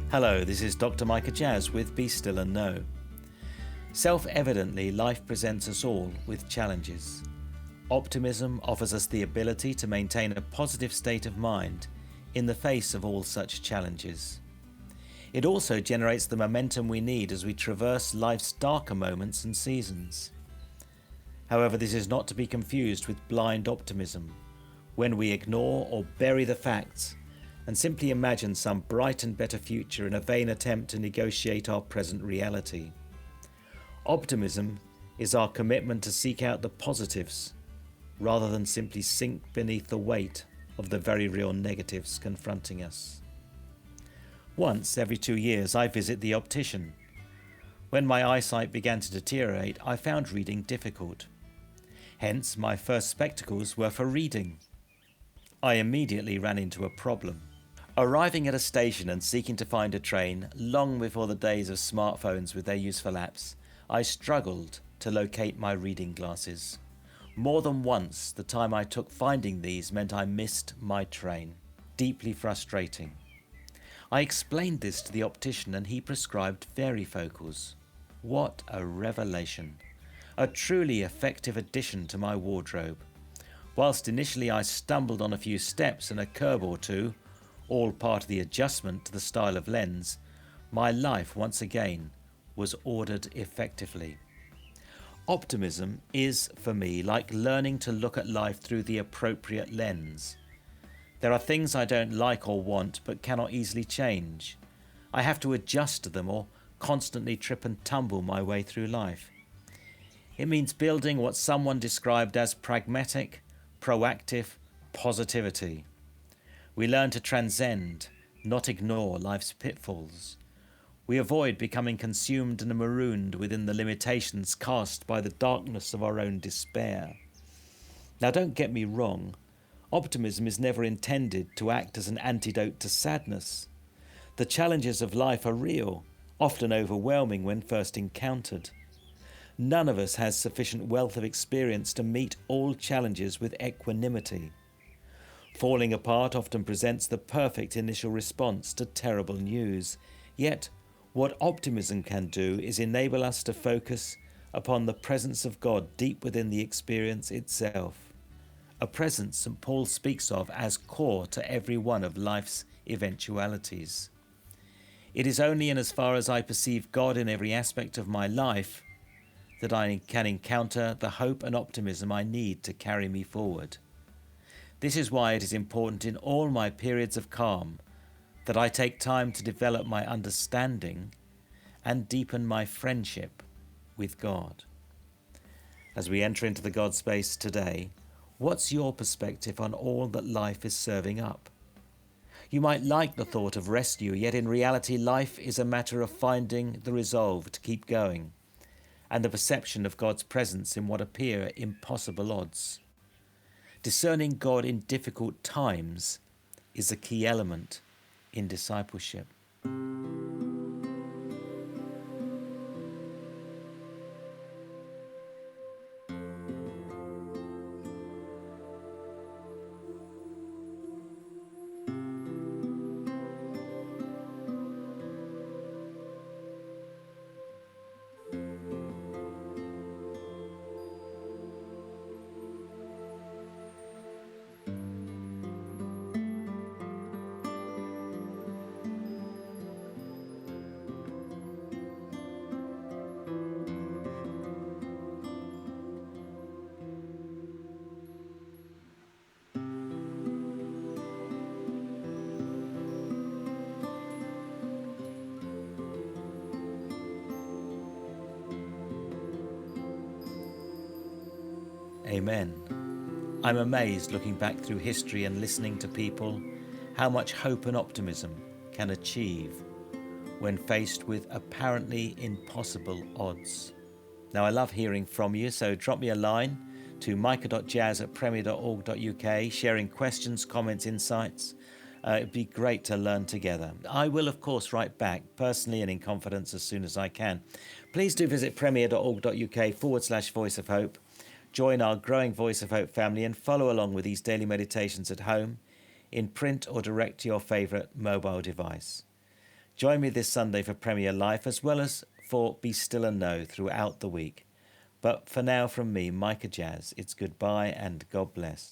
Hello, this is Dr. Micah Jazz with Be Still and Know. Self-evidently, life presents us all with challenges. Optimism offers us the ability to maintain a positive state of mind in the face of all such challenges. It also generates the momentum we need as we traverse life's darker moments and seasons. However, this is not to be confused with blind optimism, when we ignore or bury the facts and simply imagine some bright and better future in a vain attempt to negotiate our present reality. Optimism is our commitment to seek out the positives, rather than simply sink beneath the weight of the very real negatives confronting us. Once every 2 years I visit the optician. When my eyesight began to deteriorate, I found reading difficult. Hence, my first spectacles were for reading. I immediately ran into a problem. Arriving at a station and seeking to find a train, long before the days of smartphones with their useful apps, I struggled to locate my reading glasses. More than once, the time I took finding these meant I missed my train. Deeply frustrating. I explained this to the optician and he prescribed varifocals. What a revelation. A truly effective addition to my wardrobe. Whilst initially I stumbled on a few steps and a curb or two, all part of the adjustment to the style of lens, my life once again was ordered effectively. Optimism is, for me, like learning to look at life through the appropriate lens. There are things I don't like or want but cannot easily change. I have to adjust to them or constantly trip and tumble my way through life. It means building what someone described as pragmatic, proactive positivity. We learn to transcend, not ignore life's pitfalls. We avoid becoming consumed and marooned within the limitations cast by the darkness of our own despair. Now, don't get me wrong, optimism is never intended to act as an antidote to sadness. The challenges of life are real, often overwhelming when first encountered. None of us has sufficient wealth of experience to meet all challenges with equanimity. Falling apart often presents the perfect initial response to terrible news. Yet, what optimism can do is enable us to focus upon the presence of God deep within the experience itself. A presence St. Paul speaks of as core to every one of life's eventualities. It is only in as far as I perceive God in every aspect of my life that I can encounter the hope and optimism I need to carry me forward. This is why it is important in all my periods of calm that I take time to develop my understanding and deepen my friendship with God. As we enter into the God space today, what's your perspective on all that life is serving up? You might like the thought of rescue, yet in reality life is a matter of finding the resolve to keep going and the perception of God's presence in what appear impossible odds. Discerning God in difficult times is a key element in discipleship. Amen. I'm amazed looking back through history and listening to people how much hope and optimism can achieve when faced with apparently impossible odds. Now, I love hearing from you, so drop me a line to micah.jazz@premier.org.uk, sharing questions, comments, insights. It'd be great to learn together. I will, of course, write back personally and in confidence as soon as I can. Please do visit premier.org.uk/Voice of Hope. Join our growing Voice of Hope family and follow along with these daily meditations at home, in print or direct to your favourite mobile device. Join me this Sunday for Premier Life as well as for Be Still and Know throughout the week. But for now, from me, Micah Jazz, it's goodbye and God bless.